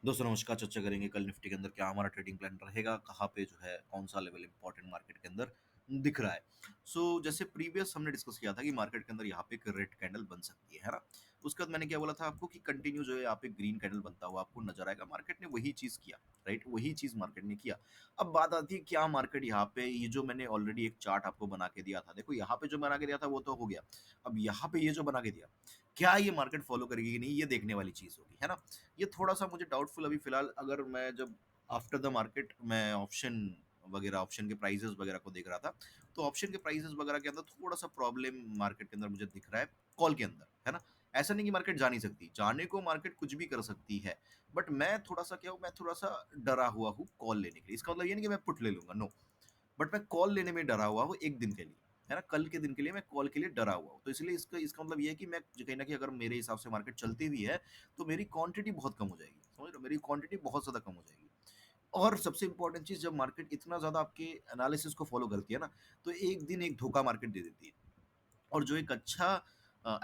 दोस्तों नमस्कार, चर्चा करेंगे कल निफ्टी के अंदर क्या हमारा ट्रेडिंग प्लान रहेगा, कहाँ पे जो है कौन सा लेवल इंपॉर्टेंट मार्केट के अंदर दिख रहा है। जैसे प्रीवियस हमने डिस्कस किया था कि मार्केट के अंदर यहाँ पे एक रेड कैंडल बन सकती है ना। उसके बाद मैंने क्या बोला था आपको कि कंटिन्यू जो है यहाँ पे ग्रीन कैंडल बनता हुआ आपको नजर आएगा। मार्केट ने वही चीज किया, राइट, वही चीज मार्केट ने किया। अब बात आती है क्या मार्केट यहाँ पे, ये जो मैंने ऑलरेडी एक चार्ट आपको बना के दिया था, देखो यहाँ पे जो बना के दिया था वो तो हो गया। अब यहाँ पे ये जो बना के दिया, क्या ये मार्केट फॉलो करेगी कि नहीं, ये देखने वाली चीज होगी, है ना। ये थोड़ा-सा मुझे डाउटफुल अभी फ़िलहाल, अगर मैं जब आफ्टर द मार्केट मैं ऑप्शन वगैरह, ऑप्शन के प्राइसेज़ वगैरह को देख रहा था, तो ऑप्शन के प्राइसेज़ वगैरह के अंदर थोड़ा-सा प्रॉब्लम मार्केट के अंदर मुझे दिख रहा है, कॉल के अंदर, है ना। ऐसा नहीं कि मार्केट जा नहीं सकती, जाने को मार्केट कुछ भी कर सकती है, बट मैं थोड़ा-सा क्या हूँ, मैं थोड़ा-सा डरा हुआ हूँ कॉल लेने के लिए। इसका मतलब ये नहीं कि मैं पुट ले लूँगा, नो। बट मैं कॉल लेने में डरा हुआ हूँ 1 दिन के लिए, है ना? कल के दिन के लिए मैं कॉल के लिए डरा हुआ हूँ। तो इसलिए इसका इसका मतलब ये है कि मैं कहीं न कहीं, अगर मेरे हिसाब से मार्केट चलती भी है, तो मेरी क्वांटिटी बहुत कम हो जाएगी। समझ रहे हो? मेरी क्वांटिटी बहुत ज़्यादा कम हो जाएगी। और सबसे इम्पोर्टेंट चीज़, जब मार्केट इतना ज़्यादा आपके एनालिसिस को फ़ॉलो करती है ना, तो एक दिन एक धोखा मार्केट दे देती है। और जो एक अच्छा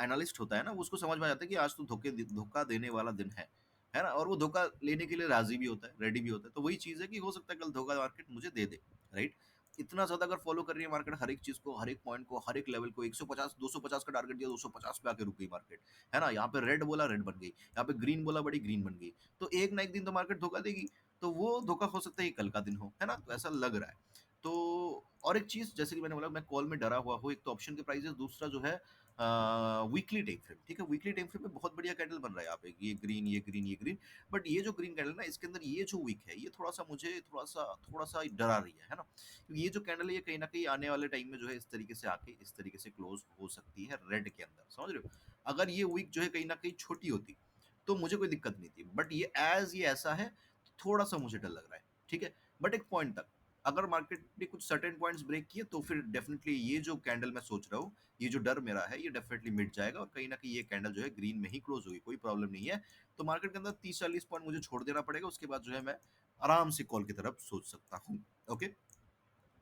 एनालिस्ट होता है ना, वो उसको समझ में आ जाता है कि आज तो धोखा देने वाला दिन है ना? और वो धोखा लेने के लिए राज़ी भी होता है, रेडी भी होता है। तो वही चीज़ है कि हो सकता है कल धोखा मार्केट मुझे दे दे, राइट? इतना ज़्यादा अगर फ़ॉलो कर रही है मार्केट हर एक चीज़ को, हर एक पॉइंट को, हर एक लेवल को, 150 250 का टारगेट दिया, 250 पे आके रुक गई मार्केट, है ना? यहाँ पे रेड बोला, रेड बन गई। यहाँ पे ग्रीन बोला, बड़ी ग्रीन बन गई। तो एक ना एक दिन तो मार्केट धोखा देगी। तो वो धोखा हो सकता है ये कल का दिन हो, है ना? तो ऐसा लग रहा है। तो और एक चीज़, जैसे कि मैंने बोला, मैं कॉल में डरा हुआ हूँ। एक तो ऑप्शन के प्राइसेज़, दूसरा जो है वीकली टाइम फ्रेम, ठीक है? वीकली टाइम फ्रेम में बहुत बढ़िया कैंडल बन रहा है यहाँ पे, ये ग्रीन, ये ग्रीन, ये ग्रीन। बट ये जो ग्रीन कैंडल है ना, इसके अंदर ये जो विक है, ये थोड़ा-सा मुझे थोड़ा-सा डरा रही है ना? क्योंकि ये जो कैंडल है, ये कहीं न कहीं आने वाले टाइम में जो है इस तरीके से आके इस तरीके से क्लोज़ हो सकती है रेड के अंदर, समझ रहे हो? अगर ये विक जो है कहीं न कहीं छोटी होती, तो मुझे कोई दिक्कत नहीं थी। बट ये ऐसा है, थोड़ा-सा मुझे डर लग रहा है, ठीक है? बट एक पॉइंट तक, अगर मार्केट ने कुछ सर्टेन पॉइंट्स ब्रेक किए, तो फिर डेफिनिटली ये जो कैंडल मैं सोच रहा हूँ, ये जो डर मेरा है, ये डेफिनेटली मिट जाएगा और कहीं न कहीं ये कैंडल जो है ग्रीन में ही क्लोज़ होगी, कोई प्रॉब्लम नहीं है। तो मार्केट के अंदर 30-40 पॉइंट मुझे छोड़ देना पड़ेगा, उसके बाद जो है मैं आराम से कॉल की तरफ सोच सकता हूँ। ओके?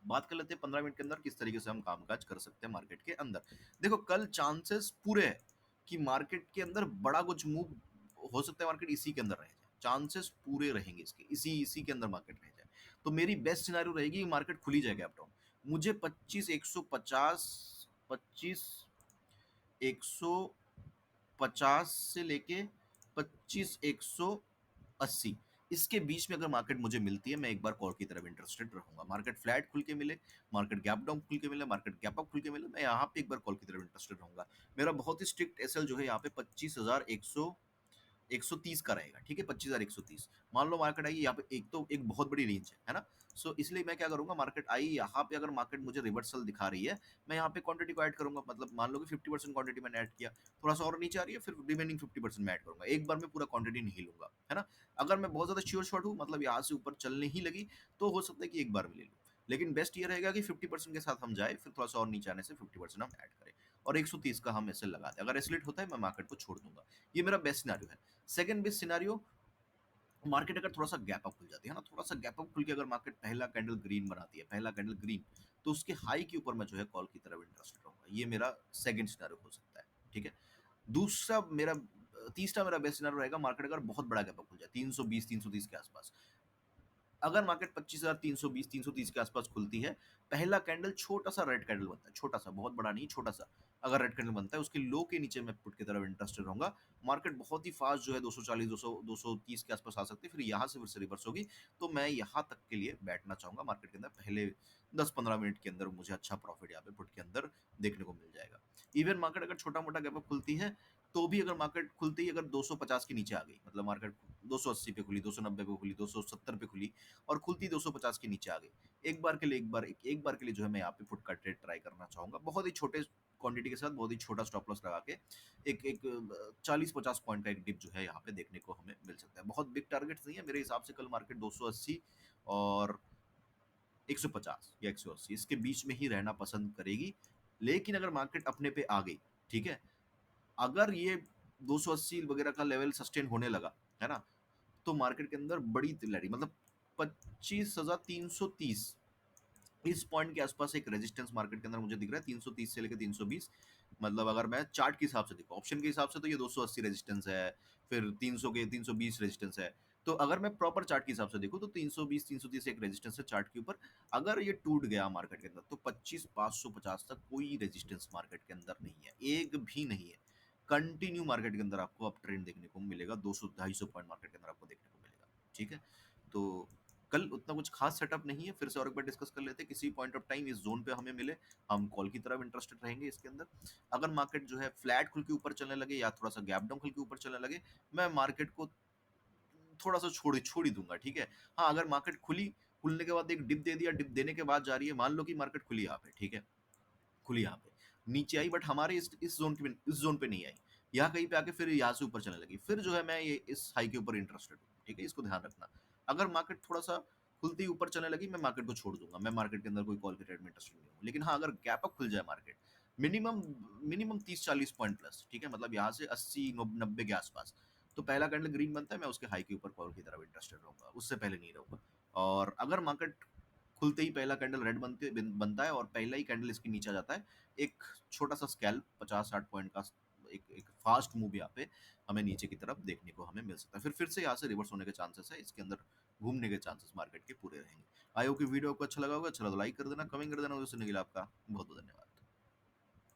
बात कर लेते हैं 15 मिनट के अंदर किस तरीके से हम कामकाज कर सकते हैं मार्केट के अंदर। देखो, कल चांसेस पूरे हैं कि मार्केट के अंदर बड़ा कुछ मूव हो सकता है, मार्केट इसी के अंदर रह जाए। चांसेस पूरे रहेंगे इसके, इसी इसी के अंदर मार्केट रह जाए। तो मेरी बेस्ट सिनेरियो रहेगी कि मार्केट खुल ही जाएगा अप डाउन। मुझे 25 150, 25 150 से लेके 25 180, इसके बीच में अगर मार्केट मुझे मिलती है, मैं एक बार कॉल की तरफ इंटरेस्टेड रहूंगा। मार्केट फ्लैट खुल के मिले, मार्केट गैप डाउन खुल के मिले, मार्केट गैप अप खुल के मिले, मैं यहाँ पे एक बार कॉल की तरफ इंटरेस्टेड रहूंगा। मेरा बहुत ही स्ट्रिक्ट एसएल जो है यहाँ पे 25,130 का रहेगा, ठीक है? 25,130। मान लो मार्केट आई यहाँ पे, एक तो एक बहुत बड़ी रेंज है ना? इसलिए मैं क्या करूँगा, मार्केट आई यहाँ पे, अगर मार्केट मुझे रिवर्सल दिखा रही है, मैं यहाँ पे क्वांटिटी को ऐड करूँगा। मतलब मान लो कि 50% क्वांटिटी मैंने ऐड किया, थोड़ा-सा और नीचे आ रही है, फिर रिमेनिंग 50% मैं ऐड करूँगा। एक बार में पूरा क्वांटिटी नहीं लूँगा, है ना? अगर मैं बहुत ज़्यादा श्योर शॉट हूँ, मतलब यहाँ से ऊपर चलने ही लगी, तो हो सकता है कि एक बार में ले लूँ। लेकिन बेस्ट ये रहेगा कि 50% के साथ हम जाएँ, फिर थोड़ा-सा और नीचे आने से 50% हम ऐड करें और 130 का हम ऐसे लगा दें। अगर एस्केलेट होता है, मैं मार्केट को छोड़ दूँगा। ये मेरा बेस्ट सिनेरियो है। सेकंड बेस्ट सिनेरियो, मार्केट अगर थोड़ा-सा गैप अप खुल जाती है ना, थोड़ा-सा गैप अप खुल के अगर मार्केट पहला कैंडल ग्रीन बनाती है, पहला कैंडल ग्रीन, तो उसके हाई के ऊपर मैं जो है कॉल की तरफ इंटरेस्टेड रहूँगा। ये मेरा सेकंड सिनेरियो हो सकता है, ठीक है? दूसरा मेरा तीसरा मेरा बेस्ट सिनेरियो रहेगा, मार्केट अगर बहुत बड़ा गैप अप खुल जाए, 320 330 के आस-पास। अगर मार्केट 25,320 330 के आसपास खुलती है, पहला कैंडल छोटा-सा रेड कैंडल बनता है, छोटा-सा, बहुत बड़ा नहीं, छोटा-सा। अगर रेड कैंडल बनता है, उसके लो के नीचे मैं पुट की तरफ इंटरेस्टेड रहूँगा। मार्केट बहुत ही फास्ट जो है 240 200 230 के आसपास आ सकती है, फिर यहाँ से फिर से रिवर्स होगी। तो मैं यहाँ तक के लिए बैठना चाहूँगा मार्केट के अंदर। पहले 10-15 मिनट के अंदर मुझे अच्छा प्रॉफिट यहाँ पे पुट के अंदर देखने को मिल जाएगा। इवन मार्केट अगर छोटा-मोटा गैप अप खुलती है, तो भी अगर मार्केट खुलते ही अगर 250 के नीचे आ गई, मतलब मार्केट 280 पे खुली, 290 पे खुली, 270 पे खुली और खुलती 250 के नीचे आ गई। एक बार के लिए जो है मैं यहाँ पे फुट का ट्रेड ट्राई करना चाहूँगा। बहुत ही छोटे क्वांटिटी के साथ, बहुत ही छोटा स्टॉप लॉस लगा के एक एक 40-50 पॉइंट का एक डिप जो है यहाँ पे देखने को हमें मिल सकता है। बहुत बिग टारगेट्स नहीं है मेरे हिसाब से। कल मार्केट 280 और 150 या 180 इसके बीच में ही रहना पसंद करेगी। लेकिन अगर मार्केट अपने पे आ गई, ठीक है? अगर ये 280 वगैरह का लेवल सस्टेन होने लगा, है ना? तो मार्केट के अंदर बड़ी तिल्लाड़ी, मतलब 25,330 इस पॉइंट के आसपास एक रेजिस्टेंस मार्केट के अंदर मुझे दिख रहा है। 330 से लेकर 320, मतलब अगर मैं चार्ट के हिसाब से देखूं, ऑप्शन के हिसाब से तो ये 280 रेजिस्टेंस है, फिर 300 के 320 रेजिस्टेंस है। तो अगर मैं प्रॉपर चार्ट के हिसाब से देखूँ तो 320 330 एक रेजिस्टेंस है चार्ट के ऊपर। अगर ये टूट गया मार्केट के अंदर तो 25 550 तक कोई रेजिस्टेंस मार्केट के अंदर नहीं है, एक भी नहीं है। कंटिन्यू मार्केट के अंदर आपको अप ट्रेंड देखने को मिलेगा, 200 250 पॉइंट मार्केट के अंदर आपको देखने को मिलेगा। ठीक है, तो कल उतना कुछ खास सेटअप नहीं है, फिर से और एक बार डिस्कस कर लेते हैं। किसी पॉइंट ऑफ टाइम इस जोन पे हमें मिले, हम कॉल की तरफ इंटरेस्टेड रहेंगे इसके अंदर। अगर मार्केट जो है फ्लैट खुल के ऊपर चलने लगे या थोड़ा सा गैप डाउन खुल के ऊपर चलने लगे, मैं मार्केट को थोड़ा सा छोड़ ही दूंगा। ठीक है, हाँ अगर मार्केट खुलने के बाद एक डिप दे दिया, डिप देने के बाद जा रही है, मान लो कि मार्केट खुली यहाँ पे, ठीक है, खुली यहाँ पे, नीचे आई बट हमारे इस जोन पे नहीं आई, यहाँ कहीं पे आके फिर यहाँ से ऊपर चलने लगी, फिर जो है मैं ये इस हाई के ऊपर इंटरेस्टेड हूँ। ठीक है, इसको ध्यान रखना। अगर मार्केट थोड़ा सा खुलती ही ऊपर चलने लगी, मैं मार्केट को छोड़ दूंगा, मैं मार्केट के अंदर कोई कॉल के ट्रेड में इंटरेस्टेड नहीं हूँ। लेकिन हाँ अगर गैप अप खुल जाए market, minimum minimum 30-40 point plus, ठीक है, मतलब यहाँ से 80-90 के आसपास, तो पहला कैंडल ग्रीन बनता है, मैं उसके हाई के ऊपर कॉल की तरफ इंटरेस्टेड रहूंगा, उससे पहले नहीं रहूंगा। और अगर मार्केट खुलते ही पहला कैंडल रेड बनता है और पहला ही कैंडल इसके नीचे आ जाता है, एक छोटा सा स्कैल्प 50-60 पॉइंट का, एक एक फास्ट मूव यहाँ पे हमें नीचे की तरफ देखने को हमें मिल सकता है। फिर से यहाँ से रिवर्स होने के चांसेस है, इसके अंदर घूमने के चांसेस मार्केट के पूरे रहेंगे। आई होप कि वीडियो आपको अच्छा लगा होगा, अच्छा लगा तो लाइक कर देना, कमेंट कर देना, सुनने के लिए आपका बहुत बहुत धन्यवाद।